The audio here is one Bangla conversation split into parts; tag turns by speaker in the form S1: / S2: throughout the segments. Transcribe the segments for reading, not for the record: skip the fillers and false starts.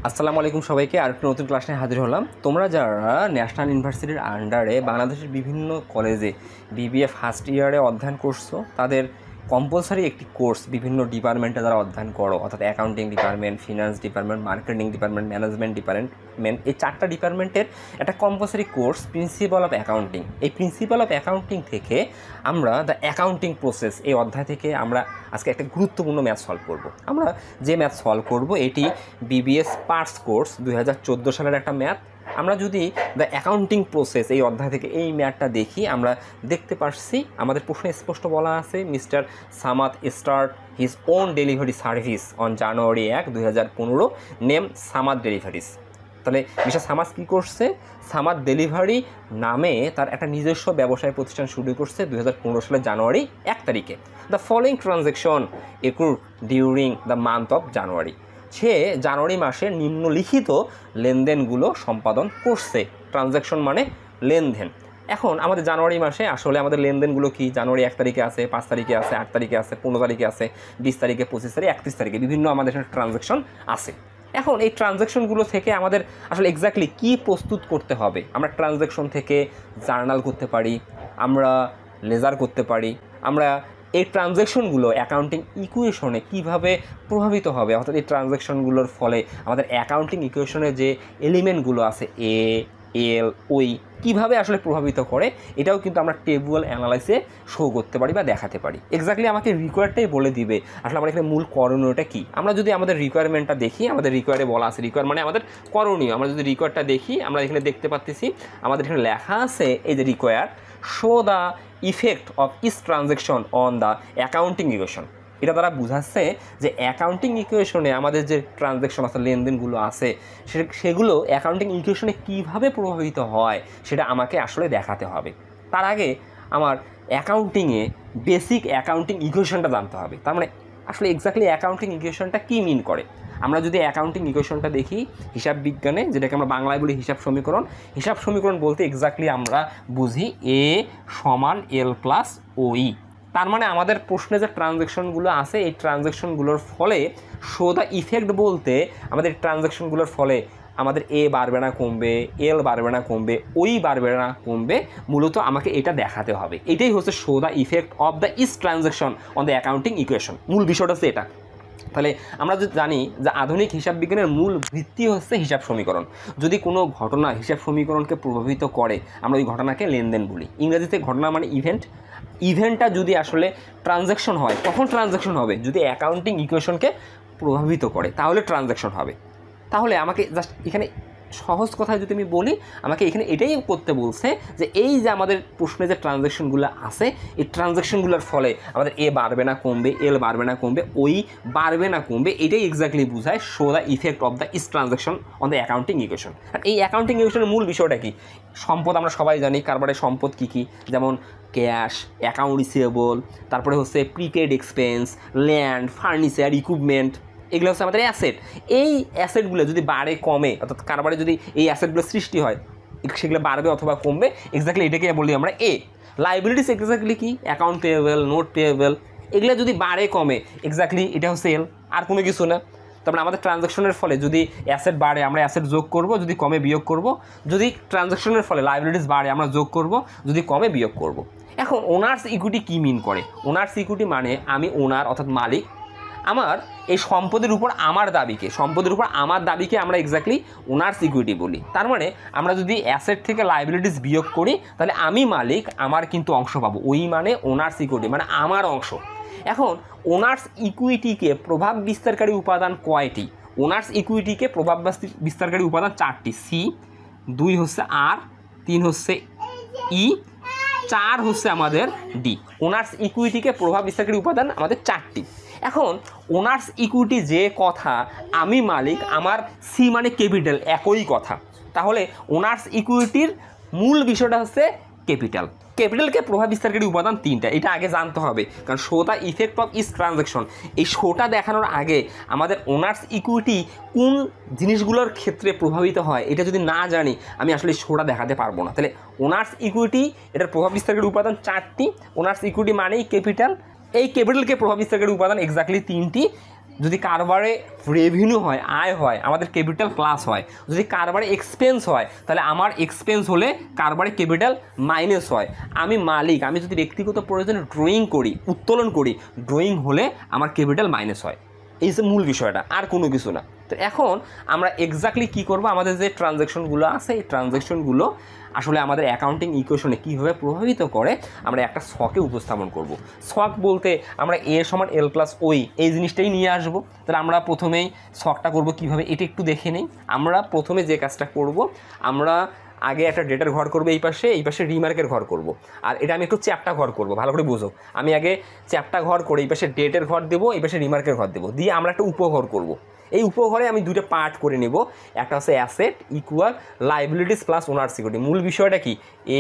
S1: আসসালামু আলাইকুম সবাইকে আরেকটি নতুন ক্লাস নিয়ে হাজির হলাম। তোমরা যারা ন্যাশনাল ইউনিভার্সিটির আন্ডারে বাংলাদেশের বিভিন্ন কলেজে বিবিএ ফার্স্ট ইয়ারে অধ্যয়ন করছো, তাদের কম্পালসারি একটি কোর্স বিভিন্ন ডিপার্টমেন্টে যারা অধ্যয়ন করো, অর্থাৎ accounting department, finance department, marketing department, management department, এই চারটা ডিপার্টমেন্টের একটা compulsory course principal of accounting. এই প্রিন্সিপাল অফ অ্যাকাউন্টিং থেকে আমরা দ্য অ্যাকাউন্টিং প্রসেস এই অধ্যায় থেকে আমরা আজকে একটা গুরুত্বপূর্ণ ম্যাথ সলভ করব। আমরা যে ম্যাথ সলভ করব এটি বিবিএস পার্টস কোর্স 2014 সালের একটা ম্যাথ। আমরা যদি দ্য অ্যাকাউন্টিং প্রসেস এই অধ্যায় থেকে এই ম্যাথটা দেখি, আমরা দেখতে পাচ্ছি আমাদের প্রশ্নে স্পষ্ট বলা আছে Mister Samad start his own delivery service on January 1, 2015, name Samad deliveries. তাহলে মিস্টার সামাদ কী করছে? সামাদ ডেলিভারি নামে তার একটা নিজস্ব ব্যবসায় প্রতিষ্ঠান শুরু করছে 2015 সালের জানুয়ারি 1 তারিখে। The following transaction occur during the month of January. সে জানুয়ারি মাসে নিম্নলিখিত লেনদেনগুলো সম্পাদন করছে। ট্রানজ্যাকশন মানে লেনদেন। এখন আমাদের জানুয়ারি মাসে আসলে আমাদের লেনদেনগুলো কি? জানুয়ারি 1 তারিখে আছে, 5 তারিখে আছে, 8 তারিখে আছে, 15 তারিখে আছে, 20 তারিখে, 25 তারিখে, 31 তারিখে বিভিন্ন আমাদের এখানে ট্রানজ্যাকশন আছে। এখন এই ট্রানজ্যাকশনগুলো থেকে আমাদের আসলে এক্স্যাক্টলি কী প্রস্তুত করতে হবে? আমরা ট্রানজ্যাকশন থেকে জার্নাল করতে পারি, আমরা লেজার করতে পারি, আমরা এই ট্রানজ্যাকশনগুলো অ্যাকাউন্টিং ইকুয়েশনে কীভাবে প্রভাবিত হবে, অর্থাৎ এই ট্রানজ্যাকশনগুলোর ফলে আমাদের অ্যাকাউন্টিং ইকুয়েশনে যে এলিমেন্টগুলো আছে এ, এল, ওই কীভাবে আসলে প্রভাবিত করে, এটাও কিন্তু আমরা টেবুয়াল অ্যানালাইসে শো করতে পারি বা দেখাতে পারি। এক্স্যাক্টলি আমাকে রিকোয়ারটাই বলে দিবে আসলে আমার এখানে মূল করণীয়টা কী। আমরা যদি আমাদের রিকোয়ারমেন্টটা দেখি, আমাদের রিকোয়ারে বলা আছে রিকোয়ার মানে আমাদের করণীয়। আমরা যদি রিকোয়ারটা দেখি, আমরা এখানে দেখতে পাচ্ছি আমাদের এখানে লেখা আছে এই যে require show the effect of each transaction on the accounting equation. এটা তারা বুঝাচ্ছে যে অ্যাকাউন্টিং ইকুয়েশনে আমাদের যে ট্রানজ্যাকশন আছে, লেনদেনগুলো আছে, সেগুলো অ্যাকাউন্টিং ইকুয়েশনে কীভাবে প্রভাবিত হয় সেটা আমাকে আসলে দেখাতে হবে। তার আগে আমার অ্যাকাউন্টিংয়ে বেসিক অ্যাকাউন্টিং ইকুয়েশনটা জানতে হবে। তার মানে আসলে এক্স্যাক্টলি অ্যাকাউন্টিং ইকুয়েশনটা কী মিন করে। আমরা যদি অ্যাকাউন্টিং ইকুয়েশনটা দেখি হিসাব বিজ্ঞানে, যেটাকে আমরা বাংলায় বলি হিসাব সমীকরণ। হিসাব সমীকরণ বলতে এক্স্যাক্টলি আমরা বুঝি এ সমান এল প্লাস ওই। তার মানে আমাদের প্রশ্নে যে ট্রানজ্যাকশনগুলো আছে এই ট্রানজ্যাকশনগুলোর ফলে শো দ্য ইফেক্ট বলতে আমাদের ট্রানজ্যাকশনগুলোর ফলে আমাদের এ বাড়বে না কমবে, এল বাড়বে না কমবে, ওই বাড়বে না কমবে, মূলত আমাকে এটা দেখাতে হবে। এটাই হচ্ছে show the effect of the each transaction on the accounting equation. মূল বিষয়টা হচ্ছে এটা। তাহলে আমরা যদি জানি যে আধুনিক হিসাব বিজ্ঞানের মূল ভিত্তি হচ্ছে হিসাব সমীকরণ। যদি কোনো ঘটনা হিসাব সমীকরণকে প্রভাবিত করে আমরা ওই ঘটনাকে লেনদেন বলি। ইংরেজিতে ঘটনা মানে ইভেন্ট। ইভেন্টটা যদি আসলে ট্রানজ্যাকশন হয়, কখন ট্রানজ্যাকশন হবে? যদি অ্যাকাউন্টিং ইকুয়েশনকে প্রভাবিত করে তাহলে ট্রানজ্যাকশন হবে। তাহলে আমাকে জাস্ট এখানে সহজ কথায় যদি আমি বলি, আমাকে এখানে এটাই করতে বলছে যে এই যে আমাদের প্রশ্নে যে ট্রানজ্যাকশনগুলো আছে এই ট্রানজ্যাকশনগুলোর ফলে আমাদের এ বাড়বে না কমবে, এল বাড়বে না কমবে, ওই বাড়বে না কমবে, এটাই এক্স্যাক্টলি বোঝায় show the effect of the each transaction on the accounting equation. আর এই অ্যাকাউন্টিং ইকুয়েশনের মূল বিষয়টা কি? সম্পদ আমরা সবাই জানি, কারবারের সম্পদ কী কী, যেমন ক্যাশ, অ্যাকাউন্ট রিসিভেবল, তারপরে হচ্ছে prepaid expense, land, furniture, equipment, এগুলো হচ্ছে আমাদের অ্যাসেট। এই অ্যাসেটগুলো যদি বাড়ে কমে, অর্থাৎ কারবারে যদি এই অ্যাসেটগুলো সৃষ্টি হয় সেগুলো বাড়বে অথবা কমবে, এক্স্যাক্টলি এটাকে বলি আমরা এ। লাইবিলিটিস এক্স্যাক্টলি কি? অ্যাকাউন্ট পেয়েবল, নোট পেয়েবল, এগুলো যদি বাড়ে কমে এক্স্যাক্টলি এটা হচ্ছে এল, আর কোনো কিছু না। তারপরে আমাদের ট্রানজ্যাকশনের ফলে যদি অ্যাসেট বাড়ে আমরা অ্যাসেট যোগ করব, যদি কমে বিয়োগ করব। যদি ট্রানজ্যাকশনের ফলে লাইবিলিটিস বাড়ে আমরা যোগ করব, যদি কমে বিয়োগ করব। এখন ওনার্স ইকুইটি কী মিন করে? ওনার্স ইকুইটি মানে আমি ওনার অর্থাৎ মালিক, আমার এই সম্পদের উপর আমার দাবিকে আমরা এক্স্যাক্টলি ওনার্স ইকুইটি বলি। তার মানে আমরা যদি অ্যাসেট থেকে লাইবিলিটিস বিয়োগ করি তাহলে আমি মালিক, আমার কিন্তু অংশ পাবো। ওই মানে ওনার্স ইকুইটি মানে আমার অংশ। এখন ওনার্স ইকুইটিকে প্রভাব বিস্তারকারী উপাদান কয়টি? ওনার্স ইকুইটিকে প্রভাব বিস্তারকারী উপাদান 4টি। সি, 2 হচ্ছে আর, 3 হচ্ছে ই, 4 হচ্ছে আমাদের ডি। ওনার্স ইকুইটিকে প্রভাব বিস্তারকারী উপাদান আমাদের 4টি। এখন ওনার্স ইকুইটি যে কথা, আমি মালিক, আমার সি মানে ক্যাপিটাল, একই কথা। তাহলে ওনার্স ইকুইটির মূল বিষয়টা হচ্ছে ক্যাপিটাল। ক্যাপিটালকে প্রভাব বিস্তারকারী উপাদান 3টা, এটা আগে জানতে হবে, কারণ show the effect of each transaction এই শোটা দেখানোর আগে আমাদের ওনার্স ইকুইটি কোন জিনিসগুলোর ক্ষেত্রে প্রভাবিত হয় এটা যদি না জানি আমি আসলে শোটা দেখাতে পারবো না। তাহলে ওনার্স ইকুইটি এটার প্রভাব বিস্তারকারী উপাদান 4টি। ওনার্স ইকুইটি মানেই ক্যাপিটাল। এই ক্যাপিটালকে প্রভাব বিস্তারকারী উপাদান এক্স্যাক্টলি 3টি। যদি কারবারে রেভিনিউ হয়, আয় হয়, আমাদের ক্যাপিটাল প্লাস হয়। যদি কারবারে এক্সপেন্স হয় তাহলে আমার এক্সপেন্স হলে কারবারে ক্যাপিটাল মাইনাস হয়। আমি মালিক, আমি যদি ব্যক্তিগত প্রয়োজনে ড্রয়িং করি, উত্তোলন করি, ড্রয়িং হলে আমার ক্যাপিটাল মাইনাস হয়। এই যে মূল বিষয়টা, আর কোনো কিছু না। তো এখন আমরা এক্স্যাক্টলি কী করবো, আমাদের যে ট্রানজ্যাকশনগুলো আছে এই ট্রানজ্যাকশনগুলো আসলে আমাদের অ্যাকাউন্টিং ইকুয়েশনে কীভাবে প্রভাবিত করে আমরা একটা ছকে উপস্থাপন করব। ছক বলতে আমরা এ সমান এল প্লাস ওই এই জিনিসটাই নিয়ে আসব। তাহলে আমরা প্রথমেই ছকটা করব কীভাবে, এটা একটু দেখে নেই। আমরা প্রথমে যে কাজটা করব, আমরা আগে একটা ডেটার ঘর করবো, এই পাশে রিমার্কের ঘর করব। আর এটা আমি একটু চ্যাপ্টা ঘর করব, ভালো করে বুঝো। আমি আগে চ্যাপ্টা ঘর করে এই পাশে ডেটের ঘর দেবো, এই পাশে রিমার্কের ঘর দেবো, দিয়ে আমরা একটা উপঘর করব। এই উপঘরে আমি দুটো পার্ট করে নেব। একটা হচ্ছে অ্যাসেট ইকুয়াল লাইবিলিটিস প্লাস ওনার সিকিউরিটি। মূল বিষয়টা কি,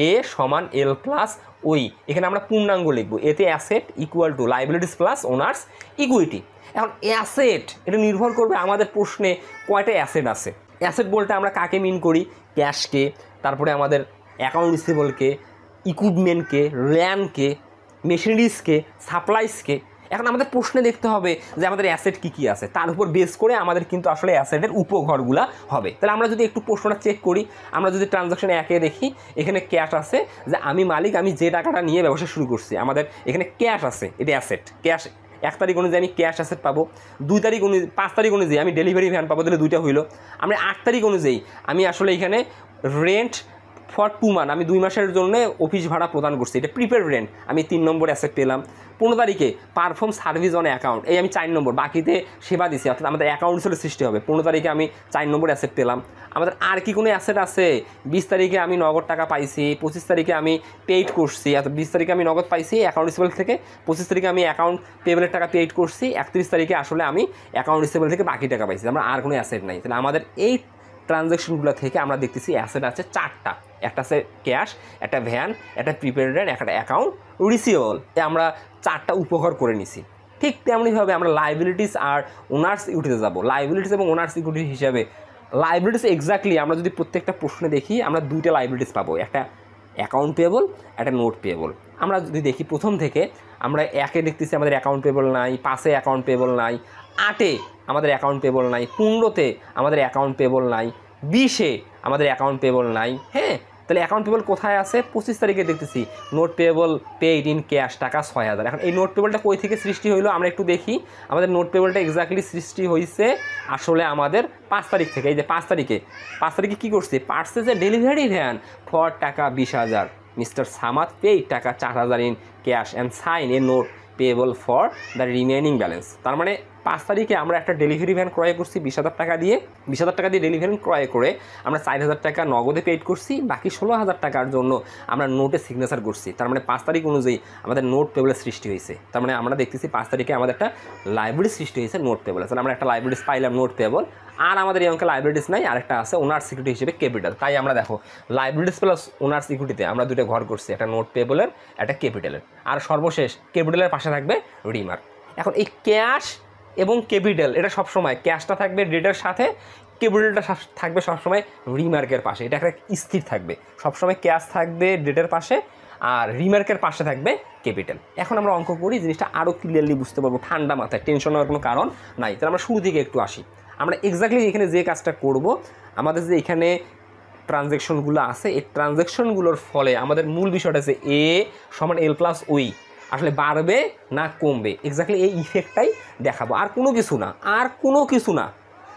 S1: এ সমান এল প্লাস ওই। এখানে আমরা পূর্ণাঙ্গ লিখব, এতে asset equal to liabilities plus owners equity. এখন অ্যাসেট এটা নির্ভর করবে আমাদের প্রশ্নে কয়টা অ্যাসেট আছে। অ্যাসেট বলতে আমরা কাকে মিন করি, ক্যাশকে, তারপরে আমাদের অ্যাকাউন্ট রিসিভেবলকে, ইকুইপমেন্টকে, ল্যান্ডকে, মেশিনারিজকে, সাপ্লাইজকে। এখন আমাদের প্রশ্নে দেখতে হবে যে আমাদের অ্যাসেট কী কী আছে, তার উপর বেস করে আমাদের কিন্তু আসলে অ্যাসেটের উপঘরগুলা হবে। তাহলে আমরা যদি একটু প্রশ্নটা চেক করি, আমরা যদি ট্রানজাকশন একে দেখি, এখানে ক্যাশ আছে, যে আমি মালিক, আমি যে টাকাটা নিয়ে ব্যবসা শুরু করছি, আমাদের এখানে ক্যাশ আছে, এটা অ্যাসেট। ক্যাশ 1 তারিখ অনুযায়ী আমি ক্যাশ অ্যাসেট পাবো, 2 তারিখ 5 তারিখ অনুযায়ী আমি ডেলিভারি ভ্যান পাবো, তাহলে 2টা হইলো। আমরা 8 তারিখ অনুযায়ী আমি আসলে এখানে রেন্ট ফর 2 মান্থ, আমি 2 মাসের জন্য অফিস ভাড়া প্রদান করছি, এটা প্রিপেড রেন্ট, আমি 3 নম্বর অ্যাসেট পেলাম। 15 তারিখে পারফর্ম সার্ভিস অন অ্যাকাউন্ট, এই আমি 4 নম্বর, বাকিতে সেবা দিছি, অর্থাৎ আমাদের অ্যাকাউন্ট হিসেবে সৃষ্টি হবে। 15 তারিখে আমি 4 নম্বর অ্যাসেট পেলাম। আমাদের আর কি কোনো অ্যাসেট আছে, 20 তারিখে আমি নগদ টাকা পাইছি, 25 তারিখে আমি পেইড করছি, অর্থাৎ 20 তারিখে আমি নগদ পাইছি অ্যাকাউন্ট রিসিভেবল থেকে, 25 তারিখে আমি অ্যাকাউন্ট পেয়েবলের টাকা পেইড করছি, 31 তারিখে আসলে আমি অ্যাকাউন্ট রিসিভেবল থেকে বাকি টাকা পাইছি। আমরা আর কোনো অ্যাসেট নাই। তাহলে আমাদের এই ট্রানজ্যাকশনগুলো থেকে আমরা দেখতেছি অ্যাসেট আছে 4টা। একটা আছে ক্যাশ, একটা ভ্যান, একটা প্রিপেড রেন্ট, একটা অ্যাকাউন্ট রিসিভেবল। আমরা 4টা উপঘর করে নিছি। ঠিক তেমনিভাবে আমরা লাইবিলিটিস আর ওনার্স ইকুইটিতে যাব। লাইবিলিটিস এবং ওনার্স ইকুইটি হিসাবে লাইবিলিটিস এক্স্যাক্টলি আমরা যদি প্রত্যেকটা প্রশ্নে দেখি, আমরা 2টা লাইবিলিটিস পাবো, একটা অ্যাকাউন্ট পেয়েবল, একটা নোট পেয়েবল। আমরা যদি দেখি প্রথম থেকে, আমরা 1-এ দেখতেছি আমাদের অ্যাকাউন্ট পেয়েবল নাই, 5-এ অ্যাকাউন্ট পেয়েবল নাই, 8-এ আমাদের অ্যাকাউন্ট পেয়েবল নাই, 15-তে আমাদের অ্যাকাউন্ট পেয়েবল নাই, 20-এ আমাদের অ্যাকাউন্ট পেয়েবল নাই। হ্যাঁ, তাহলে অ্যাকাউন্ট পেয়েবল কোথায় আছে, 25 তারিখে দেখতেছি note payable paid in cash টাকা 6000। এখন এই নোট পেয়েবলটা কই থেকে সৃষ্টি হইলো আমরা একটু দেখি। আমাদের নোট পেয়েবলটা এক্স্যাক্টলি সৃষ্টি হয়েছে আসলে আমাদের 5 তারিখ থেকে। এই যে 5 তারিখে কী করছে, পার্সেসে ডেলিভারি ভ্যান ফর টাকা 20,000, মিস্টার সামাদ পেইড টাকা 4000 in cash and sign a note payable for the remaining balance. তার মানে 5 তারিখে আমরা একটা ডেলিভারি ভ্যান ক্রয় করছি 20,000 টাকা দিয়ে। 20,000 টাকা দিয়ে ডেলিভারি ভ্যান ক্রয় করে আমরা 4,000 টাকা নগদে পেইড করছি, বাকি 16,000 টাকার জন্য আমরা নোটে সিগনেচার করছি। তার মানে 5 তারিখ অনুযায়ী আমাদের নোট পেবলের সৃষ্টি হয়েছে। তার মানে আমরা দেখতেছি 5 তারিখে আমাদের একটা লাইবিলিটি সৃষ্টি হয়েছে নোট পেবল। তাহলে আমরা একটা লাইবিলিটিস পাইলাম নোট পেবল, আর আমাদের এই অঙ্কে লাইবিলিটিস নাই, আরেকটা আছে ওনার সিকিউরিটি হিসেবে ক্যাপিটাল। তাই আমরা দেখো লাইবিলিটিস প্লাস ওনার সিকিউরিটিতে আমরা 2টা ঘর করছি, একটা নোট পেবলের, একটা ক্যাপিটালের, আর সর্বশেষ ক্যাপিটালের পাশে থাকবে রিমার্ক। এখন এই ক্যাশ এবং ক্যাপিটাল এটা সবসময়, ক্যাশটা থাকবে ডেটের সাথে, ক্যাপিটালটা থাকবে সবসময় রিমার্কের পাশে, এটা একটা স্থির থাকবে সবসময়। ক্যাশ থাকবে ডেটের পাশে আর রিমার্কের পাশে থাকবে ক্যাপিটাল। এখন আমরা অঙ্ক করি, জিনিসটা আরও ক্লিয়ারলি বুঝতে পারবো, ঠান্ডা মাথায়, টেনশন নেওয়ার কোনো কারণ নাই। তাহলে আমরা শুরু থেকে একটু আসি। আমরা এক্স্যাক্টলি এখানে যে কাজটা করব, আমাদের যে এখানে ট্রানজ্যাকশনগুলো আছে, এই ট্রানজ্যাকশনগুলোর ফলে আমাদের মূল বিষয়টা আছে এ সমান এল প্লাস ওই আসলে বাড়বে না কমবে, এক্স্যাক্টলি এই ইফেক্টটাই দেখাবো, আর কোনো কিছু না।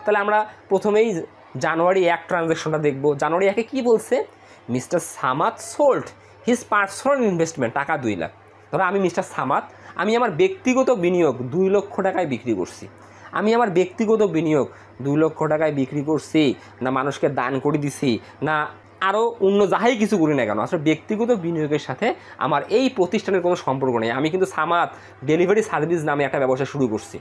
S1: তাহলে আমরা প্রথমেই জানুয়ারি 1 ট্রানজ্যাকশনটা দেখব। জানুয়ারি 1-এ কী বলছে, mister Samad sold his personal investment টাকা 2 লাখ। ধরো আমি মিস্টার সামাদ, আমি আমার ব্যক্তিগত বিনিয়োগ 2 লক্ষ টাকায় বিক্রি করছি। আমি আমার ব্যক্তিগত বিনিয়োগ 2 লক্ষ টাকায় বিক্রি করছি, না মানুষকে দান করে দিছি, না আরও অন্য যাহাই কিছু করি না কেন, আসলে ব্যক্তিগত বিনিয়োগের সাথে আমার এই প্রতিষ্ঠানের কোনো সম্পর্ক নেই। আমি কিন্তু সামাদ ডেলিভারি সার্ভিস নামে একটা ব্যবসা শুরু করছি।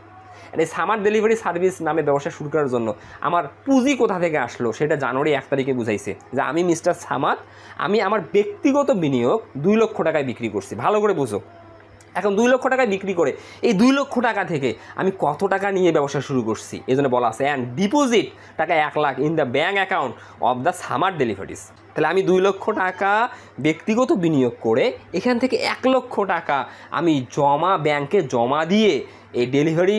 S1: এই সামাদ ডেলিভারি সার্ভিস নামে ব্যবসা শুরু করার জন্য আমার পুঁজি কোথা থেকে আসলো সেটা জানুয়ারি 1 তারিখে বুঝাইছে, যে আমি মিস্টার সামাদ, আমি আমার ব্যক্তিগত বিনিয়োগ 2 লক্ষ টাকায় বিক্রি করছি। ভালো করে বুঝো। এখন 2 লক্ষ টাকায় বিক্রি করে এই 2 লক্ষ টাকা থেকে আমি কত টাকা নিয়ে ব্যবসা শুরু করছি, এই জন্য বলা আছে অ্যান্ড ডিপোজিট টাকা 1 lakh in the bank account of the summer deliveries. তাহলে আমি 2 লক্ষ টাকা ব্যক্তিগত বিনিয়োগ করে এখান থেকে 1 লক্ষ টাকা আমি ব্যাংকে জমা দিয়ে এই ডেলিভারি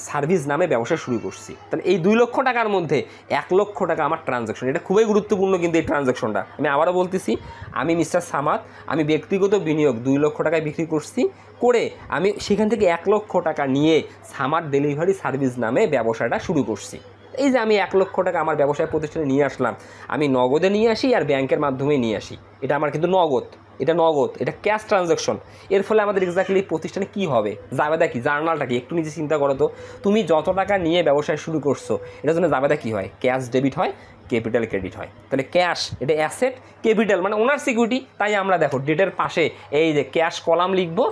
S1: সার্ভিস নামে ব্যবসা শুরু করছি। তাহলে এই 2 লক্ষ টাকার মধ্যে 1 লক্ষ টাকা আমার ট্রানজ্যাকশন, এটা খুবই গুরুত্বপূর্ণ কিন্তু এই ট্রানজ্যাকশনটা। আমি আবারও বলতেছি, আমি মিস্টার সামাদ, আমি ব্যক্তিগত বিনিয়োগ 2 লক্ষ টাকায় বিক্রি করছি, করে আমি সেখান থেকে 1 লক্ষ টাকা নিয়ে সামাদ ডেলিভারি সার্ভিস নামে ব্যবসাটা শুরু করছি। এই যে আমি 1 লক্ষ টাকা আমার ব্যবসায় প্রতিষ্ঠানে নিয়ে আসলাম, আমি নগদে নিয়ে আসি আর ব্যাংকের মাধ্যমে নিয়ে আসি, এটা আমার কিন্তু নগদ, এটা ক্যাশ ট্রানজ্যাকশন। এর ফলে আমাদের এক্স্যাক্টলি প্রতিষ্ঠানে কী হবে, জাবেদা কি, জার্নালটা কি, একটু নিজে চিন্তা করো তো। তুমি যত টাকা নিয়ে ব্যবসায় শুরু করছো, এটার জন্য জাবেদা কী হয়, ক্যাশ ডেবিট হয়, ক্যাপিটাল ক্রেডিট হয়। তাহলে ক্যাশ এটা অ্যাসেট, ক্যাপিটাল মানে ওনার সিকিউরিটি। তাই আমরা দেখো ডেটের পাশে এই যে ক্যাশ কলাম লিখবো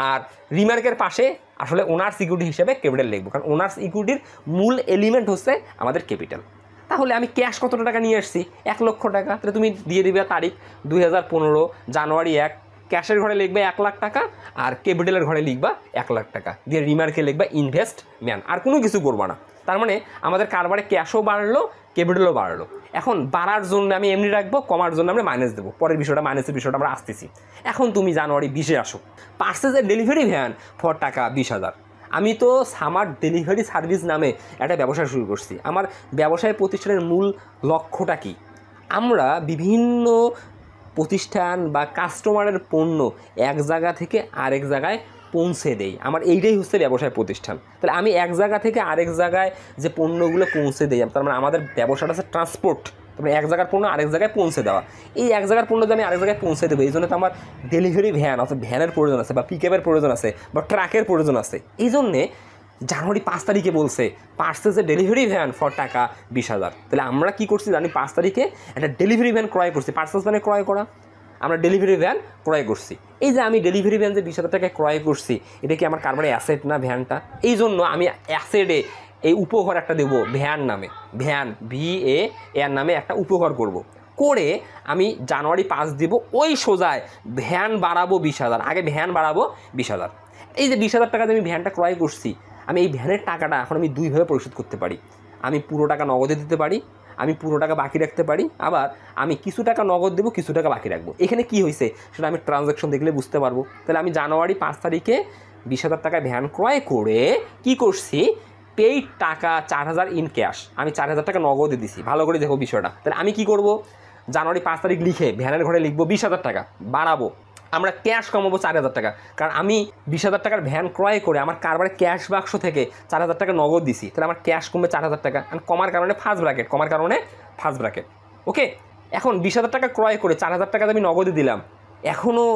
S1: আর রিমার্কের পাশে আসলে ওনার সিকিউরিটি হিসেবে ক্যাপিটাল লিখবো, কারণ ওনার সিকিউরিটির মূল এলিমেন্ট হচ্ছে আমাদের ক্যাপিটাল। তাহলে আমি ক্যাশ কত টাকা নিয়ে আসছি, 1 লক্ষ টাকা। তাহলে তুমি দিয়ে দিবে তারিখ 2015 জানুয়ারি 1, ক্যাশের ঘরে লিখবে 1 লাখ টাকা আর ক্যাপিটালের ঘরে লিখবা 1 লাখ টাকা, দিয়ে রিমার্কে লিখবা ইনভেস্টমেন্ট, আর কোনো কিছু করবা না। তার মানে আমাদের কারবারে ক্যাশও বাড়লো, ক্যাপিটালও বাড়লো। এখন বাড়ার জন্য আমি এমনি রাখবো, কমার জন্য আমরা মাইনাস দেবো, পরের বিষয়টা মাইনাসের বিষয়টা আমরা আসতেছি। এখন তুমি জানুয়ারি 20-এ আসো, পার্সেসের ডেলিভারি ভ্যান ফর টাকা 20,000। আমি তো সামার ডেলিভারি সার্ভিস নামে একটা ব্যবসা শুরু করছি। আমার ব্যবসায় প্রতিষ্ঠানের মূল লক্ষ্যটা কি, আমরা বিভিন্ন প্রতিষ্ঠান বা কাস্টমারের পণ্য এক জায়গা থেকে আরেক জায়গায় পৌঁছে দেই, আমার এইটাই হচ্ছে ব্যবসায় প্রতিষ্ঠান। তাহলে আমি এক জায়গা থেকে আরেক জায়গায় যে পণ্যগুলো পৌঁছে দেই, তার মানে আমাদের ব্যবসাটা হচ্ছে ট্রান্সপোর্ট, তারপরে এক জায়গার পণ্য আরেক জায়গায় পৌঁছে দেওয়া। এই এক জায়গার পণ্য যে আমি আরেক জায়গায় পৌঁছে দেবো, এই জন্য তো আমার ডেলিভারি ভ্যান অর্থাৎ ভ্যানের প্রয়োজন আছে, বা পিকআপের প্রয়োজন আছে, বা ট্রাকের প্রয়োজন আছে। এই জন্যে জানুয়ারি 5 তারিখে বলছে পার্সেসের ডেলিভারি ভ্যান ফর টাকা 20,000। তাহলে আমরা কী করছি জানি, 5 তারিখে একটা ডেলিভারি ভ্যান ক্রয় করছি। পার্সেস মানে ক্রয় করা, আমরা ডেলিভারি ভ্যান ক্রয় করছি। এই যে আমি ডেলিভারি ভ্যান যে 20,000 টাকায় ক্রয় করছি, এটা কি আমার কারবারে অ্যাসেট না ভ্যানটা? এই জন্য আমি অ্যাসেটে এই উপহার একটা দেবো ভ্যান নামে, ভ্যান VAN নামে একটা উপহার করব, করে আমি জানুয়ারি 5 দিব, ওই সোজায় ভ্যান বাড়াবো 20,000, আগে ভ্যান বাড়াবো 20,000। এই যে 20,000 টাকা আমি ভ্যানটা ক্রয় করছি, আমি এই ভ্যানের টাকাটা এখন আমি 2 ভাবে পরিশোধ করতে পারি। আমি পুরো টাকা নগদে দিতে পারি, আমি পুরো টাকা বাকি রাখতে পারি, আবার আমি কিছু টাকা নগদ দেবো, কিছু টাকা বাকি রাখবো। এখানে কি হয়েছে সেটা আমি ট্রানজ্যাকশন দেখলে বুঝতে পারবো। তাহলে আমি জানুয়ারি 5 তারিখে 20,000 টাকায় ভ্যান ক্রয় করে কি করছি, পেইড টাকা 4,000 ইন ক্যাশ, আমি 4,000 টাকা নগদে দিছি। ভালো করে দেখো বিষয়টা। তাহলে আমি কি করব, জানুয়ারি 5 তারিখ লিখে ভ্যানের ঘরে লিখবো 20,000 টাকা বাড়াবো, আমরা ক্যাশ কমাবো 4,000 টাকা, কারণ আমি 20,000 টাকার ভ্যান ক্রয় করে আমার কারবারে ক্যাশ বাক্স থেকে 4,000 টাকা নগদ দিছি। তাহলে আমার ক্যাশ কমবে 4,000 টাকা, আর কমার কারণে ফার্স্ট ব্র্যাকেট, ওকে। এখন 20,000 টাকা ক্রয় করে 4,000 টাকা আমি নগদে দিলাম, এখনও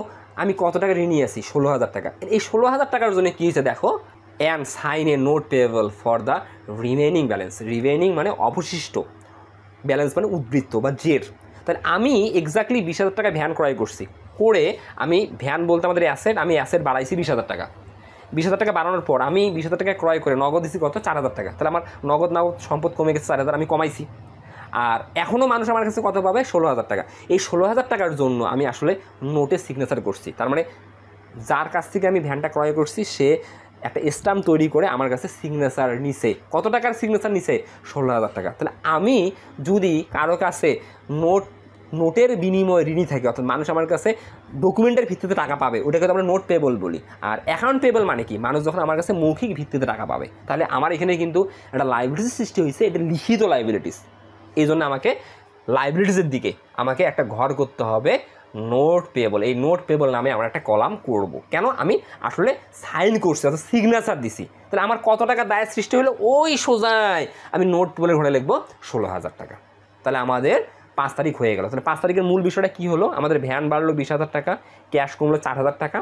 S1: আমি কত টাকা ঋণী আছি, 16,000 টাকা। এই 16,000 টাকার জন্য কী হয়েছে দেখো, and sign a note payable for the remaining balance. Remaining মানে অবশিষ্ট, ব্যালেন্স মানে উদ্বৃত্ত বা জের। তাহলে আমি এক্স্যাক্টলি 20,000 টাকা ভ্যান ক্রয় করছি, করে আমি ভ্যান বলতে আমাদের অ্যাসেট, আমি অ্যাসেট বাড়াইছি 20,000 টাকা। 20,000 টাকা বাড়ানোর পর আমি 20,000 টাকা ক্রয় করে নগদ দিচ্ছি কত, 4,000 টাকা। তাহলে আমার নগদ সম্পদ কমে গেছে 4,000, আমি কমাইছি। আর এখনও মানুষ আমার কাছে কত পাবে, 16,000 টাকা। এই 16,000 টাকার জন্য আমি আসলে নোটে সিগনেচার করছি। তার মানে যার কাছ থেকে আমি ভ্যানটা ক্রয় করছি সে একটা স্ট্যাম্প তৈরি করে আমার কাছে সিগনেচার নিছে। কত টাকার সিগনেচার নিছে, 16,000 টাকা। তাহলে আমি যদি কারো কাছে নোটের বিনিময়ে ঋণী থাকে, অর্থাৎ মানুষ আমার কাছে ডকুমেন্টের ভিত্তিতে টাকা পাবে, ওটাকে তো আমরা নোট পেবল বলি। আর অ্যাকাউন্ট পেবল মানে কি, মানুষ যখন আমার কাছে মৌখিক ভিত্তিতে টাকা পাবে। তাহলে আমার এখানে কিন্তু একটা লাইবিলিটিস সৃষ্টি হয়েছে, এটা লিখিত লাইবিলিটিস। এই জন্য আমাকে লাইবিলিটিসের দিকে আমাকে একটা ঘর করতে হবে নোট পেবল। এই নোট পেবল নামে আমরা একটা কলাম করব। কেন, আমি আসলে সাইন করছি, অর্থাৎ সিগনেচার দিছি। তাহলে আমার কত টাকা দায়ের সৃষ্টি হলো, ওই সোজায় আমি নোট পেবলের ঘরে লিখবো 16,000 টাকা। তাহলে আমাদের 5 তারিখ হয়ে গেল। তাহলে 5 তারিখের মূল বিষয়টা কী হলো, আমাদের ভ্যান বাড়লো 20,000 টাকা, ক্যাশ কমলো 4,000 টাকা,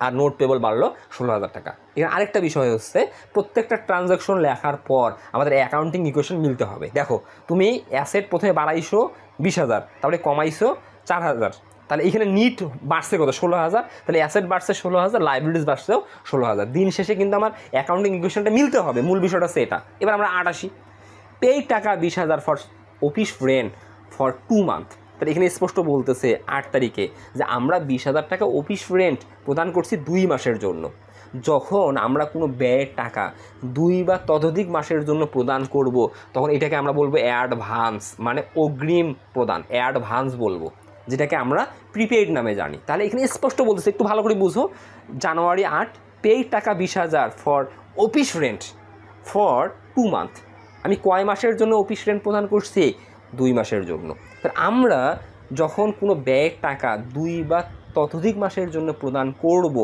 S1: আর নোট পেবল বাড়লো 16,000 টাকা। এখানে আরেকটা বিষয় হচ্ছে, প্রত্যেকটা ট্রানজ্যাকশন লেখার পর আমাদের অ্যাকাউন্টিং ইকুয়েশন মিলতে হবে। দেখো তুমি অ্যাসেট প্রথমে বাড়াইছো 20,000, তারপরে কমাইছো 4,000, তাহলে এখানে নিট বাড়ছে কত, 16,000। তাহলে অ্যাসেট বাড়ছে 16,000, লাইবিলিটিস বাড়ছেও 16,000। দিন শেষে কিন্তু আমার অ্যাকাউন্টিং ইকুয়েশনটা মিলতে হবে, মূল বিষয়টা হচ্ছে এটা। এবার আমরা 8 আসি, পেইড টাকা 20,000 for office rent for 2 month. তাহলে এখানে স্পষ্ট বলতেছে 8 তারিখে যে আমরা 20,000 টাকা অফিস রেন্ট প্রদান করছি 2 মাসের জন্য। যখন আমরা কোনো ব্যয়ের টাকা 2 বা ততোধিক মাসের জন্য প্রদান করব তখন এটাকে আমরা বলবো অ্যাডভান্স, মানে অগ্রিম প্রদান, অ্যাডভান্স বলবো, যেটাকে আমরা প্রিপেইড নামে জানি। তাহলে এখানে স্পষ্ট বলতেছে, একটু ভালো করে বুঝো। জানুয়ারি 8 পেইড টাকা 20,000 for office rent for 2 month. আমি কয় মাসের জন্য অফিস রেন্ট প্রদান করছি? 2 মাসের জন্য। তাহলে আমরা যখন কোনো ব্যয়ের টাকা 2 বা ততোধিক মাসের জন্য প্রদান করব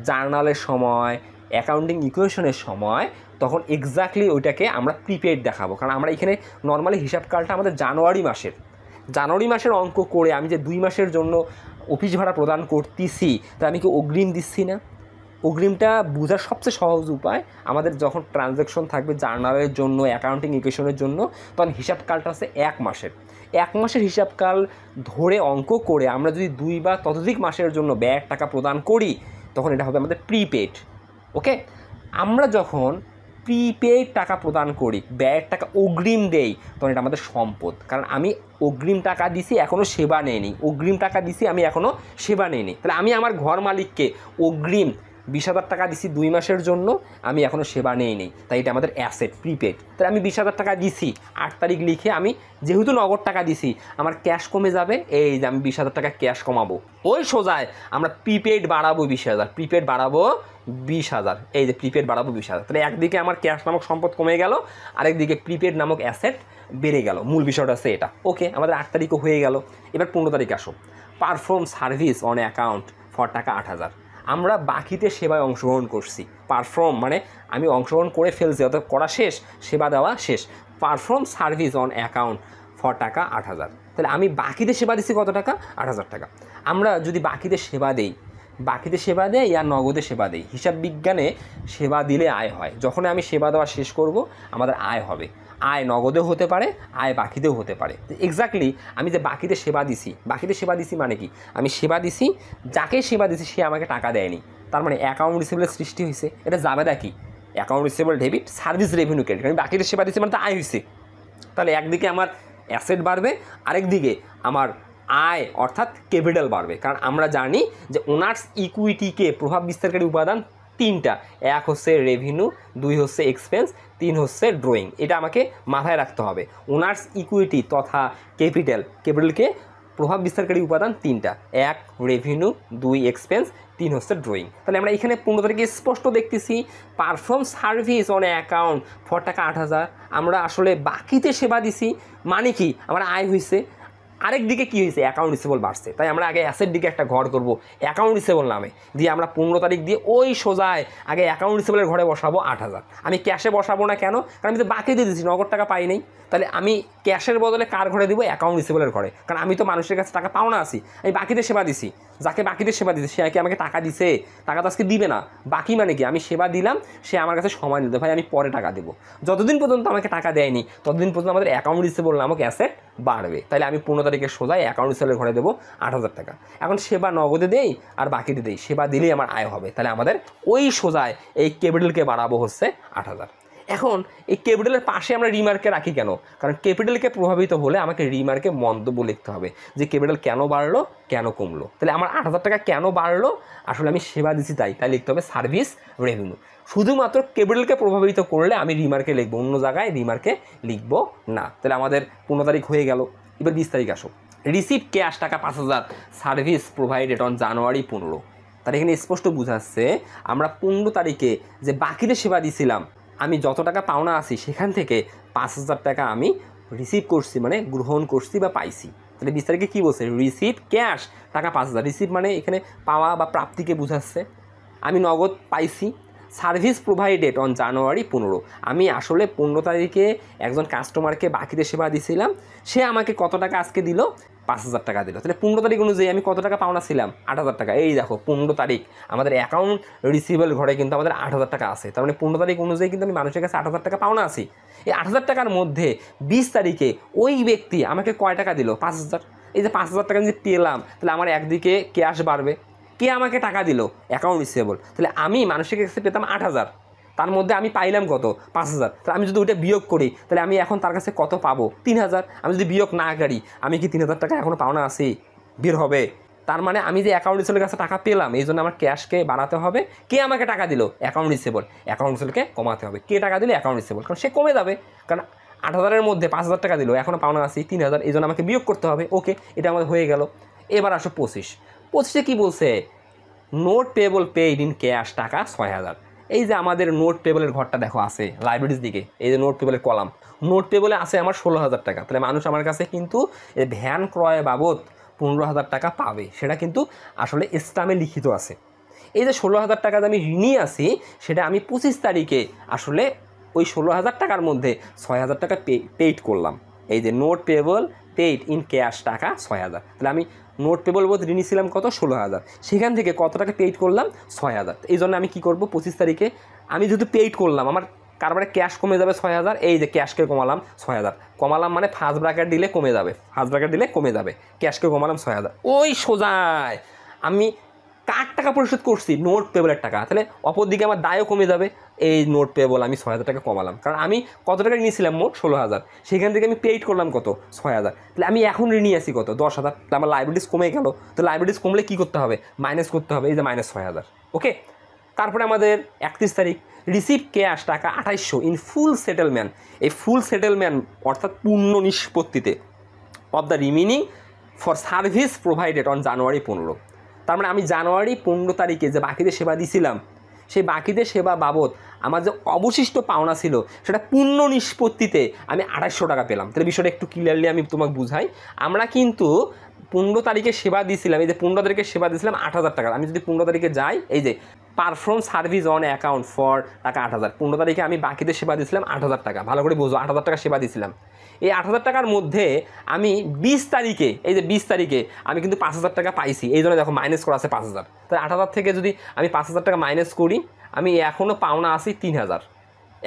S1: জার্নালের সময়, অ্যাকাউন্টিং ইকুয়েশনের সময়, তখন এক্স্যাক্টলি ওইটাকে আমরা প্রিপেইড দেখাবো। কারণ আমরা এখানে নর্মালি হিসাবকালটা আমাদের জানুয়ারি মাসের অঙ্ক করে আমি যে 2 মাসের জন্য অফিস ভাড়া প্রদান করতেছি, তা আমি কি অগ্রিম দিচ্ছি না? অগ্রিমটা বোঝার সবচেয়ে সহজ উপায়, আমাদের যখন ট্রানজ্যাকশন থাকবে জার্নালের জন্য, অ্যাকাউন্টিং ইকুয়েশনের জন্য, তখন হিসাবকালটা আছে 1 মাসের। 1 মাসের হিসাবকাল ধরে অঙ্ক করে আমরা যদি 2 বা ততোধিক মাসের জন্য ব্যয়ের টাকা প্রদান করি, তখন এটা হবে আমাদের প্রিপেইড। ওকে, আমরা যখন প্রিপেইড টাকা প্রদান করি, ব্যয়ের টাকা অগ্রিম দেই, তখন এটা আমাদের সম্পদ। কারণ আমি অগ্রিম টাকা দিছি, এখনও সেবা নেইনি। অগ্রিম টাকা দিছি, আমি এখনও সেবা নেইনি। তাহলে আমি আমার ঘর মালিককে অগ্রিম 20,000 টাকা দিছি 2 মাসের জন্য, আমি এখনও সেবা নেই। তাই এটা আমাদের অ্যাসেট, প্রিপেড। তাহলে আমি 20,000 টাকা দিছি, 8 তারিখ লিখে আমি যেহেতু নগদ টাকা দিছি, আমার ক্যাশ কমে যাবে। এই যে আমি 20,000 টাকা ক্যাশ কমাবো, ওই সোজায় আমরা প্রিপেড বাড়াবো 20,000, প্রিপেড বাড়াবো 20,000। এই যে প্রিপেড বাড়াবো 20,000। তাহলে একদিকে আমার ক্যাশ নামক সম্পদ কমে গেল, আরেকদিকে প্রিপেড নামক অ্যাসেট বেড়ে গেল। মূল বিষয়টা আছে এটা। ওকে, আমাদের 8 তারিখও হয়ে গেল। এবার 15 তারিখ আসো। Perform service on account for টাকা 8,000। আমরা বাকিতে সেবায় অংশগ্রহণ করছি। পারফর্ম মানে আমি অংশগ্রহণ করে ফেলছি, অর্থাৎ করা শেষ, সেবা দেওয়া শেষ। Perform service on account for টাকা 8,000। তাহলে আমি বাকিতে সেবা দিচ্ছি কত টাকা? 8,000 টাকা। আমরা যদি বাকিতে সেবা দেই আর নগদে সেবা দেই, হিসাব বিজ্ঞানে সেবা দিলে আয় হয়। যখন আমি সেবা দেওয়া শেষ করব, আমাদের আয় হবে। আয় নগদেও হতে পারে, আয় বাকিতেও হতে পারে। এক্স্যাক্টলি আমি যে বাকিতে সেবা দিছি মানে কি? আমি সেবা দিছি, যাকে সেবা দিছি সে আমাকে টাকা দেয়নি, তার মানে অ্যাকাউন্ট রিসিভেবলের সৃষ্টি হয়েছে। এটা যাবেদা কি? Account receivable debit, service revenue credit. আমি বাকিতে সেবা দিছি মানে তো আয় হয়েছে। তাহলে একদিকে আমার অ্যাসেট বাড়বে, আরেকদিকে আমার আয় অর্থাৎ ক্যাপিটাল বাড়বে। কারণ আমরা জানি যে ওনার্স ইকুইটিকে প্রভাব বিস্তারকারী উপাদান 3টা। 1 হচ্ছে রেভিনিউ, 2 হচ্ছে এক্সপেন্স, 3 হচ্ছে ড্রয়িং। এটা আমাকে মাথায় রাখতে হবে। ওনার্স ইকুইটি তথা ক্যাপিটালকে প্রভাব বিস্তারকারী উপাদান 3টা। 1 রেভিনিউ, 2 এক্সপেন্স, 3 হচ্ছে ড্রয়িং। তাহলে আমরা এখানে 15 তারিখে স্পষ্ট দেখতেছি perform service on account for টাকা 8,000। আমরা আসলে বাকিতে সেবা দিছি, মানে কি? আমার আয় হয়েছে। আরেকদিকে কী হয়েছে? অ্যাকাউন্ট রিসিভেবল বাড়ছে। তাই আমরা আগে অ্যাসেট দিকে একটা ঘর করব অ্যাকাউন্ট রিসিভেবল নামে, দিয়ে আমরা 15 তারিখ দিয়ে ওই সোজায় আগে অ্যাকাউন্ট রিসিভেবলের ঘরে বসাবো 8,000। আমি ক্যাশে বসাবো না, কেন? কারণ আমি তো বাকি দিয়ে দিচ্ছি, নগদ টাকা পাই নাই। তাহলে আমি ক্যাশের বদলে কার ঘরে দিব? অ্যাকাউন্ট রিসিভেবলের ঘরে। কারণ আমি তো মানুষের কাছে টাকা পাওনা আছি, আমি বাকিতে সেবা দিছি। যাকে বাকিতে সেবা দিছি সে কি আমাকে টাকা দিছে? টাকা তো আজকে দিবে না। বাকি মানে কি? আমি সেবা দিলাম, সে আমার কাছে সময় নিতে, ভাই আমি পরে টাকা দেবো। যতদিন পর্যন্ত আমাকে টাকা দেয়নি, ততদিন পর্যন্ত আমাদের অ্যাকাউন্ট রিসিভেবল নামক অ্যাসেট বাড়বে। তাহলে আমি 15 তারিখের সোজায় অ্যাকাউন্ট রিসিভেবলের ঘরে দেবো 8,000 টাকা। এখন সেবা নগদে দেই আর বাকিতে দেই, সেবা দিলেই আমার আয় হবে। তাহলে আমাদের ওই সোজায় এই ক্যাপিটালকে বাড়াবো হচ্ছে 8,000। এখন এই ক্যাপিটালের পাশে আমরা রিমার্কে রাখি কেন? কারণ ক্যাপিটালকে প্রভাবিত হলে আমাকে রিমার্কে মন্তব্য লিখতে হবে যে ক্যাপিটাল কেন বাড়লো, কেন কমলো। তাহলে আমার 8,000 টাকা কেন বাড়লো? আসলে আমি সেবা দিচ্ছি তাই লিখতে হবে সার্ভিস রেভিনিউ। শুধুমাত্র ক্যাপিটালকে প্রভাবিত করলে আমি রিমার্কে লিখবো, অন্য জায়গায় রিমার্কে লিখবো না। তাহলে আমাদের 15 তারিখ হয়ে গেল। এবার 20 তারিখ আসো। রিসিভ ক্যাশ টাকা 5,000 সার্ভিস প্রোভাইডেড অন জানুয়ারি 15। তার এখানে স্পষ্ট বুঝাচ্ছে আমরা 15 তারিখে যে বাকিতে সেবা দিয়েছিলাম, আমি যত টাকা পাওনা আছি সেখান থেকে 5,000 টাকা আমি রিসিভ করছি, মানে গ্রহণ করছি বা পাইছি। তাহলে 20 তারিখে কী বলছে? রিসিভ ক্যাশ টাকা 5,000। রিসিভ মানে এখানে পাওয়া বা প্রাপ্তিকে বুঝাচ্ছে। আমি নগদ পাইছি। Service provided on January 15। আমি আসলে 15 তারিখে একজন কাস্টমারকে বাকিতে সেবা দিয়েছিলাম, সে আমাকে কত টাকা আজকে দিল? 5,000 টাকা দিল। তাহলে 15 তারিখ অনুযায়ী আমি কত টাকা পাওনা ছিলাম? 8,000 টাকা। এই দেখো 15 তারিখ আমাদের অ্যাকাউন্ট রিসিভেবল ঘরে কিন্তু আমাদের 8,000 টাকা আছে। তার মানে 15 তারিখ অনুযায়ী কিন্তু আমি মানুষের কাছে 8,000 টাকা পাওনা আছি। এই 8,000 টাকার মধ্যে 20 তারিখে ওই ব্যক্তি আমাকে কয় টাকা দিল? 5,000। এই যে 5,000 টাকা যদি পেলাম, তাহলে আমার একদিকে ক্যাশ বাড়বে। কে আমাকে টাকা দিল? Account receivable. তাহলে আমি মানুষের কাছে পেতাম 8,000, তার মধ্যে আমি পাইলাম কত? 5,000। তাহলে আমি যদি ওইটা বিয়োগ করি, তাহলে আমি এখন তার কাছে কত পাবো? 3,000। আমি যদি বিয়োগ না করি, আমি কি 3,000 টাকা এখনও পাওনা আছি? বের হবে তার মানে আমি যে অ্যাকাউন্ট রিসিভেলের কাছে টাকা পেলাম, এই জন্য আমার ক্যাশকে বাড়াতে হবে। কে আমাকে টাকা দিল? Account receivable. অ্যাকাউন্ট রিসিভেবলকে কমাতে হবে। কে টাকা দিল? অ্যাকাউন্ট রিসিভেবল, কারণ সে কমে যাবে। কারণ 8,000-এর মধ্যে 5,000 টাকা দিল, এখনও পাওনা আছে 3,000, এই জন্য আমাকে বিয়োগ করতে হবে। ওকে, এটা আমাদের হয়ে গেল। এবার আসো 25-এ কী বলছে? Note payable paid in cash টাকা 6,000। এই যে আমাদের নোট পেবলের ঘরটা দেখো আছে লাইব্রেরির দিকে, এই যে নোট পেবলের কলাম, নোট পেবলে আছে আমার 16,000 টাকা। তাহলে মানুষ আমার কাছে কিন্তু ভ্যান ক্রয় বাবদ 15,000 টাকা পাবে, সেটা কিন্তু আসলে স্ট্যাম্পে লিখিত আছে। এই যে 16,000 টাকা আমি ঋণী আছি, সেটা আমি 25 তারিখে আসলে ওই 16,000 টাকার মধ্যে 6,000 টাকা পেইড করলাম। এই যে note payable paid in cash টাকা 6,000। তাহলে আমি নোট পেবল বোধ ঋণী ছিলাম কত? 16,000। সেখান থেকে কত টাকা পেইড করলাম? 6,000। এই জন্য আমি কী করবো? 25 তারিখে আমি যেহেতু পেইড করলাম, আমার কারবারে ক্যাশ কমে যাবে 6,000। এই যে ক্যাশকে কমালাম 6,000, কমালাম মানে ফার্স্ট ব্র্যাকেট দিলে কমে যাবে, ফার্স্ট ব্র্যাকেট দিলে কমে যাবে, ক্যাশকে কমালাম 6,000। ওই সোজায় আমি কার টাকা পরিশোধ করছি? নোট পেবলের টাকা। তাহলে অপর দিকে আমার দায়ও কমে যাবে। এই নোট পেবল আমি 6,000 টাকা কমালাম, কারণ আমি কত টাকা নিয়েছিলাম? মোট 16,000। সেখান থেকে আমি পেইড করলাম কত? 6,000। তাহলে আমি এখন ঋণী আছি কত? 10,000। তাহলে আমার লাইবিলিটিস কমে গেল। তো লাইবিলিটিস কমলে কী করতে হবে? মাইনাস করতে হবে। এই যে -6,000। ওকে, তারপরে আমাদের 31 তারিখ রিসিভ ক্যাশ টাকা 2800 ইন ফুল সেটেলমেন্ট। এই ফুল সেটেলমেন্ট অর্থাৎ পূর্ণ নিষ্পত্তিতে of the remaining for service provided on January 15। তার মানে আমি জানুয়ারি 15 তারিখে যে বাকিদের সেবা দিয়েছিলাম, সেই বাকিদের সেবা বাবদ আমার যে অবশিষ্ট পাওনা ছিল, সেটা পূর্ণ নিষ্পত্তিতে আমি 2800 টাকা পেলাম। তাহলে বিষয়টা একটু ক্লিয়ারলি আমি তোমাকে বুঝাই। আমরা কিন্তু 15 তারিখে সেবা দিয়েছিলাম, এই যে 15 তারিখে সেবা দিয়েছিলাম 8,000 টাকা। আমি যদি 15 তারিখে যাই, এই যে perform service on account for টাকা 8,000, 15 তারিখে আমি বাকিদের সেবা দিয়েছিলাম 8,000 টাকা। ভালো করে বুঝো, 8,000 টাকা সেবা দিয়েছিলাম। এই 8,000 টাকার মধ্যে আমি 20 তারিখে, এই যে 20 তারিখে আমি কিন্তু 5,000 টাকা পাইছি। এই জন্য দেখো মাইনাস করা আছে 5,000। তাই 8,000 থেকে যদি আমি 5,000 টাকা মাইনাস করি, আমি এখনও পাওনা আছি 3,000,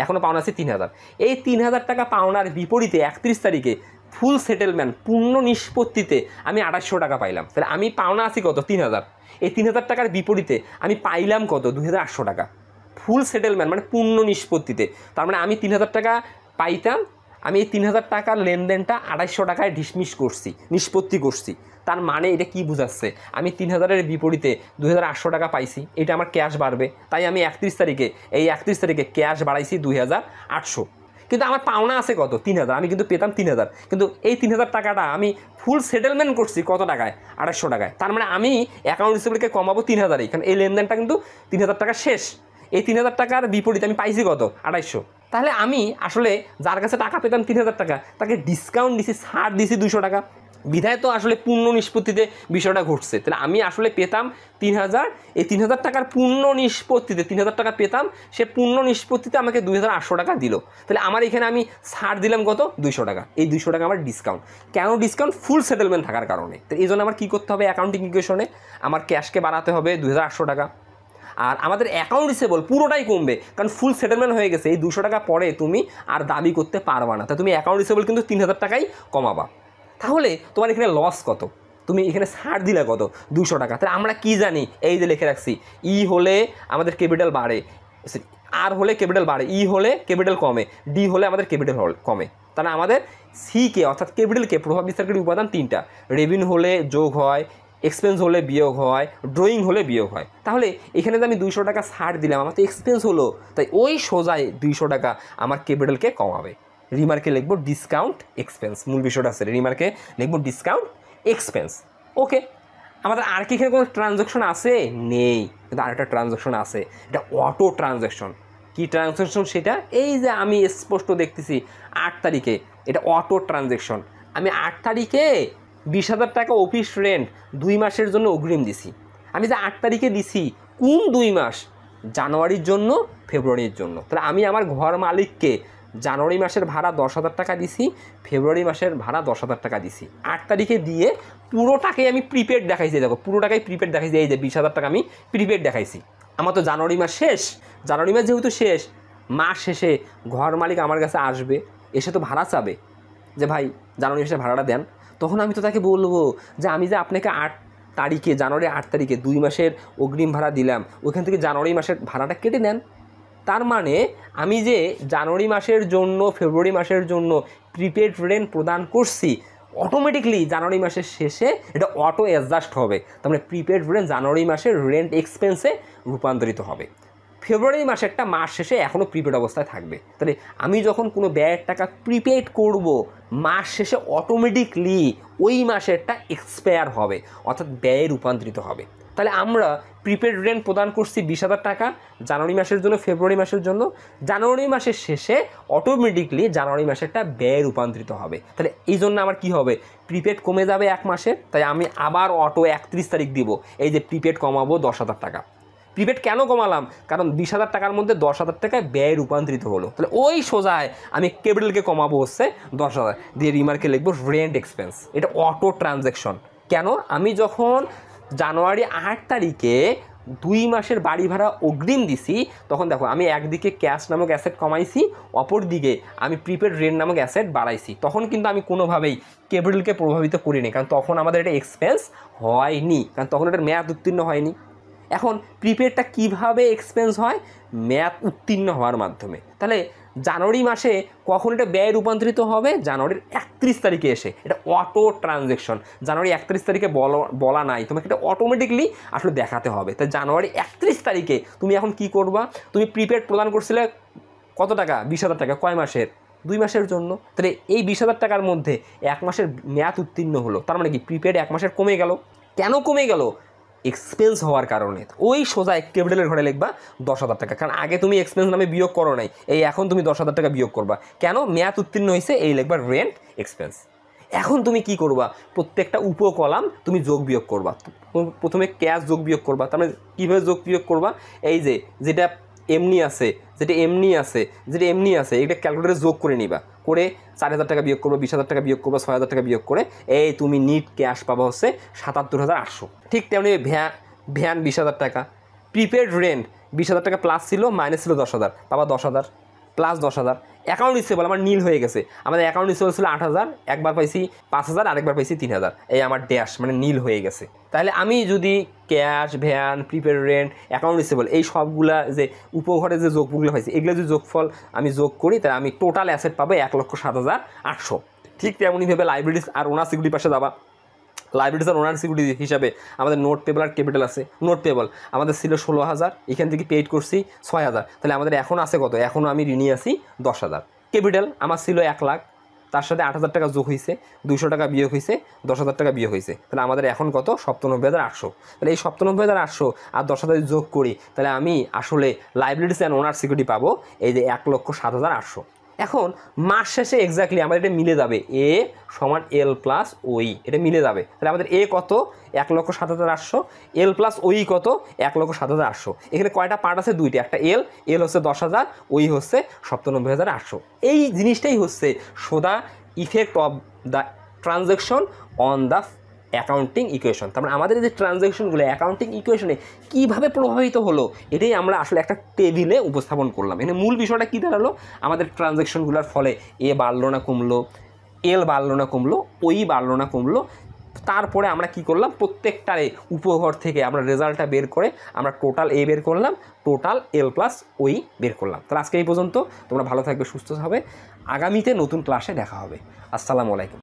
S1: এখনও পাওনা আছি 3,000। এই 3,000 টাকা পাওনার বিপরীতে 31 তারিখে ফুল সেটেলমেন্ট পূর্ণ নিষ্পত্তিতে আমি 2800 টাকা পাইলাম। তাহলে আমি পাওনা আছি কত? 3,000। এই 3,000 টাকার বিপরীতে আমি পাইলাম কত? 2,800 টাকা। ফুল সেটেলমেন্ট মানে পূর্ণ নিষ্পত্তিতে। তার মানে আমি 3,000 টাকা পাইতাম, আমি এই 3,000 টাকার লেনদেনটা 2800 টাকায় ডিসমিস করছি, নিষ্পত্তি করছি। তার মানে এটা কি বোঝাচ্ছে? আমি 3,000-এর বিপরীতে 2,800 টাকা পাইছি, এটা আমার ক্যাশ বাড়বে। তাই আমি 31 তারিখে ক্যাশ বাড়াইছি 2,800। কিন্তু আমার পাওনা আছে কত? 3,000। আমি কিন্তু পেতাম 3,000, কিন্তু এই 3,000 টাকাটা আমি ফুল সেটেলমেন্ট করছি কত টাকায়? 2800 টাকায়। তার মানে আমি অ্যাকাউন্ট রিসিভেবলকে কমাবো 3,000-এই, কারণ এই লেনদেনটা কিন্তু 3,000 টাকা শেষ। এই 3,000 টাকার বিপরীতে আমি পাইছি কত? 2800। তাহলে আমি আসলে যার কাছে টাকা পেতাম 3,000 টাকা, তাকে ডিসকাউন্ট দিছি, ছাড় দিছি 200 টাকা। বিধায় তো আসলে পূর্ণ নিষ্পত্তিতে বিষয়টা ঘটছে। তাহলে আমি আসলে পেতাম 3,000, এই 3,000 টাকার পূর্ণ নিষ্পত্তিতে 3,000 টাকা পেতাম, সে পূর্ণ নিষ্পত্তিতে আমাকে 2,800 টাকা দিল। তাহলে আমার এখানে আমি ছাড় দিলাম কত? 200 টাকা। এই 200 টাকা আমার ডিসকাউন্ট। কেন ডিসকাউন্ট? ফুল সেটেলমেন্ট থাকার কারণে। তো এই জন্য আমার কী করতে হবে? অ্যাকাউন্টিং ইকুয়েশনে আমার ক্যাশকে বাড়াতে হবে 2,800 টাকা, আর আমাদের অ্যাকাউন্ট রিসিভেবল পুরোটাই কমবে, কারণ ফুল সেটেলমেন্ট হয়ে গেছে। এই 200 টাকা পরে তুমি আর দাবি করতে পারবা না। তা তুমি অ্যাকাউন্ট রিসিভেবল কিন্তু 3,000 টাকাই কমাবা। তাহলে তোমার এখানে লস কত? তুমি এখানে ছাড় দিলে কত? 200 টাকা। তাহলে আমরা কি জানি? এই যে লিখে রাখছি, ই হলে আমাদের ক্যাপিটাল বাড়ে, আর হলে ক্যাপিটাল বাড়ে, ই হলে ক্যাপিটাল কমে, ডি হলে আমাদের ক্যাপিটাল কমে। তাহলে আমাদের সিকে অর্থাৎ ক্যাপিটালকে প্রভাব বিস্তারকারী উপাদান 3টা। রেভিনিউ হলে যোগ হয়, এক্সপেন্স হলে বিয়োগ হয়, ড্রয়িং হলে বিয়োগ হয়। তাহলে এখানে যে আমি 200 টাকা ছাড় দিলাম, আমার তো এক্সপেন্স হলো, তাই ওই সোজায় 200 টাকা আমার ক্যাপিটালকে কমাবে। রিমার্কে লিখবো ডিসকাউন্ট এক্সপেন্স, মূল বিষয়টা আছে। রিমার্কে লিখবো ডিসকাউন্ট এক্সপেন্স। ওকে, আমাদের আর কি এখানে কোনো ট্রানজ্যাকশন আছে? নেই, কিন্তু আরেকটা ট্রানজ্যাকশন আছে, এটা অটো ট্রানজ্যাকশন। কি ট্রানজ্যাকশন সেটা? এই যে আমি স্পষ্ট দেখতেছি 8 তারিখে, এটা অটো ট্রানজ্যাকশন। আমি 8 তারিখে 20,000 টাকা অফিস রেন্ট 2 মাসের জন্য অগ্রিম দিছি। আমি যে 8 তারিখে দিছি, কোন 2 মাস? জানুয়ারির জন্য, ফেব্রুয়ারির জন্য। তাহলে আমি আমার ঘর মালিককে জানুয়ারি মাসের ভাড়া 10,000 টাকা দিছি, ফেব্রুয়ারি মাসের ভাড়া 10,000 টাকা দিছি। 8 তারিখে দিয়ে পুরোটাকে আমি প্রিপেড দেখাইছি। দেখো পুরোটাকাই প্রিপেড দেখাইছি। এই যে 20,000 টাকা আমি প্রিপেড দেখাইছি। আমার তো জানুয়ারি মাস শেষ, জানুয়ারি মাস যেহেতু শেষ, মাস শেষে ঘর মালিক আমার কাছে আসবে, এসে তো ভাড়া চাবে যে ভাই জানুয়ারি মাসে ভাড়াটা দেন। তখন আমি তো তাকে বলবো যে আমি যে আপনাকে 8 তারিখে, জানুয়ারি 8 তারিখে 2 মাসের অগ্রিম ভাড়া দিলাম, ওইখান থেকে জানুয়ারি মাসের ভাড়াটা কেটে নেন। তার মানে আমি যে জানুয়ারি মাসের জন্য, ফেব্রুয়ারি মাসের জন্য প্রিপেড রেন্ট প্রদান করছি, অটোমেটিকলি জানুয়ারি মাসের শেষে এটা অটো অ্যাডজাস্ট হবে, তার মানে প্রিপেড রেন্ট জানুয়ারি মাসের রেন্ট এক্সপেন্সে রূপান্তরিত হবে। ফেব্রুয়ারি মাসেরটা মাস শেষে এখনও প্রিপেড অবস্থায় থাকবে। তাহলে আমি যখন কোনো ব্যয়ের টাকা প্রিপেড করব, মাস শেষে অটোমেটিকলি ওই মাসেরটা এক্সপায়ার হবে, অর্থাৎ ব্যয়ে রূপান্তরিত হবে। তাহলে আমরা প্রিপেড রেন্ট প্রদান করছি 20,000 টাকা জানুয়ারি মাসের জন্য, ফেব্রুয়ারি মাসের জন্য। জানুয়ারি মাসের শেষে অটোমেটিকলি জানুয়ারি মাসেরটা ব্যয়ে রূপান্তরিত হবে। তাহলে এই জন্য আমার কী হবে, প্রিপেড কমে যাবে এক মাসের, তাই আমি আবার অটো 31 তারিখ দিব, এই যে প্রিপেড কমাবো 10,000 টাকা। প্রিপেড কেন কমালাম, কারণ 20,000 টাকার মধ্যে 10,000 টাকায় ব্যয় রূপান্তরিত হলো। তাহলে ওই সোজায় আমি কেবলকে কমাবো হচ্ছে 10,000 দিয়ে রিমার্কে লিখবো রেন্ট এক্সপেন্স। এটা অটো ট্রানজ্যাকশন। কেন, আমি যখন জানুয়ারি 8 তারিখে 2 মাসের বাড়ি ভাড়া অগ্রিম দিছি, তখন দেখো আমি একদিকে ক্যাশ নামক অ্যাসেট কমাইছি, অপর দিকে আমি প্রিপেড রেন্ট নামক অ্যাসেট বাড়াইছি। তখন কিন্তু আমি কোনোভাবেই কেবলকে প্রভাবিত করিনি, কারণ তখন আমাদের এটা এক্সপেন্স হয়নি, কারণ তখন এটার মেয়াদ উত্তীর্ণ হয়নি। এখন প্রিপেডটা কিভাবে এক্সপেন্স হয়, মেয়াদ উত্তীর্ণ হওয়ার মাধ্যমে। তাহলে জানুয়ারি মাসে কখন এটা ব্যয় রূপান্তরিত হবে, জানুয়ারির 31 তারিখে এসে। এটা অটো ট্রানজ্যাকশন, জানুয়ারি 31 তারিখে বলা নাই, তোমাকে এটা অটোমেটিকলি আসলে দেখাতে হবে। তাই জানুয়ারি 31 তারিখে তুমি এখন কি করবা, তুমি প্রিপেড প্রদান করছিলে কত টাকা, 20,000 টাকা, কয় মাসের, 2 মাসের জন্য। তাহলে এই 20,000 টাকার মধ্যে 1 মাসের মেয়াদ উত্তীর্ণ হলো, তার মানে কি প্রিপেড 1 মাসের কমে গেল। কেন কমে গেল, এক্সপেন্স হওয়ার কারণে। ওই সোজা ক্যাপিটালের ঘরে লিখবা 10,000 টাকা, কারণ আগে তুমি এক্সপেন্স নামে বিয়োগ করো নাই, এই এখন তুমি 10,000 টাকা বিয়োগ করবা। কেন, মেয়াদ উত্তীর্ণ হয়েছে, এই লিখবা রেন্ট এক্সপেন্স। এখন তুমি কি করবা, প্রত্যেকটা উপকলাম তুমি যোগ বিয়োগ করবা। প্রথমে ক্যাশ যোগ বিয়োগ করবা, তার মানে কীভাবে যোগ বিয়োগ করবা, এই যে যেটা এমনি আছে, এটা ক্যালকুলেটরে যোগ করে নিবা, করে 4,000 টাকা বিয়োগ করবো, 20,000 টাকা বিয়োগ করবো, 6,000 টাকা বিয়োগ করে এই তুমি নিট ক্যাশ পাবা হচ্ছে 77,800। ঠিক তেমনি ভ্যান 20,000 টাকা, প্রিপেড রেন্ট 20,000 টাকা প্লাস ছিল, মাইনাস ছিল 10,000, পাবা 10,000 প্লাস 10,000। অ্যাকাউন্ট রিসিভেবল আমার নীল হয়ে গেছে, আমাদের অ্যাকাউন্ট রিসিভেবল ছিল 8,000, একবার পাইছি 5,000, আরেকবার পাইছি 3,000, এই আমার ড্যাশ মানে নীল হয়ে গেছে। তাহলে আমি যদি cash, van, prepaid rent, account receivable এই সবগুলা যে উপঘরে যে যোগফলগুলো পাইছি, এগুলো যদি যোগফল আমি যোগ করি, তাহলে আমি টোটাল অ্যাসেট পাবো 1,07,800। ঠিক তেমনইভাবে লাইব্রেরিজ আর ওনার সিকিউরিটি পাশে যাবা, লাইব্রেরিজ আর ওনার সিকিউরিটি হিসাবে আমাদের নোট পেবল আর ক্যাপিটাল আছে। নোট পেবল আমাদের ছিল 16,000, এখান থেকে পেইড করছি 6,000, তাহলে আমাদের এখন আছে কত, এখনও আমি ঋণী আছি 10,000। ক্যাপিটাল আমার ছিল 1 লাখ, তার সাথে 8,000 টাকা যোগ হয়েছে, 200 টাকা বিয়োগ হয়েছে, 10,000 টাকা বিয়োগ হয়েছে, তাহলে আমাদের এখন কত, 97,800। তাহলে এই 97,800 আর 10,000 যোগ করি, তাহলে আমি আসলে লাইব্রেরিজ অ্যান্ড ওনার সিকিউরিটি পাবো এই যে 1,07,800। এখন মাস শেষে এক্স্যাক্টলি আমাদের এটা মিলে যাবে, এ সমান এল প্লাস ওই, এটা মিলে যাবে। তাহলে আমাদের এ কত, 1,07,800, এল প্লাস ওই কত, 1,07,800। এখানে কয়টা পার্ট আছে, 2টি, একটা এল হচ্ছে 10,000, ওই হচ্ছে 97,800। এই জিনিসটাই হচ্ছে show the effect of the transaction on the accounting equation. তারপরে আমাদের যে ট্রানজ্যাকশনগুলো অ্যাকাউন্টিং ইকুয়েশনে কীভাবে প্রভাবিত হলো, এটাই আমরা আসলে একটা টেবিলে উপস্থাপন করলাম। এখানে মূল বিষয়টা কী দাঁড়ালো, আমাদের ট্রানজ্যাকশনগুলোর ফলে এ বাড়লো না কমলো, এল বাড়লো না কমলো, ওই বাড়লো না কমলো। তারপরে আমরা কি করলাম, প্রত্যেকটারে উপঘর থেকে আমরা রেজাল্টটা বের করে আমরা টোটাল এ বের করলাম, টোটাল এল প্লাস ওই বের করলাম। তাহলে আজকে এই পর্যন্ত, তোমরা ভালো থাকবে, সুস্থ হবে, আগামীতে নতুন ক্লাসে দেখা হবে। আসসালামু আলাইকুম।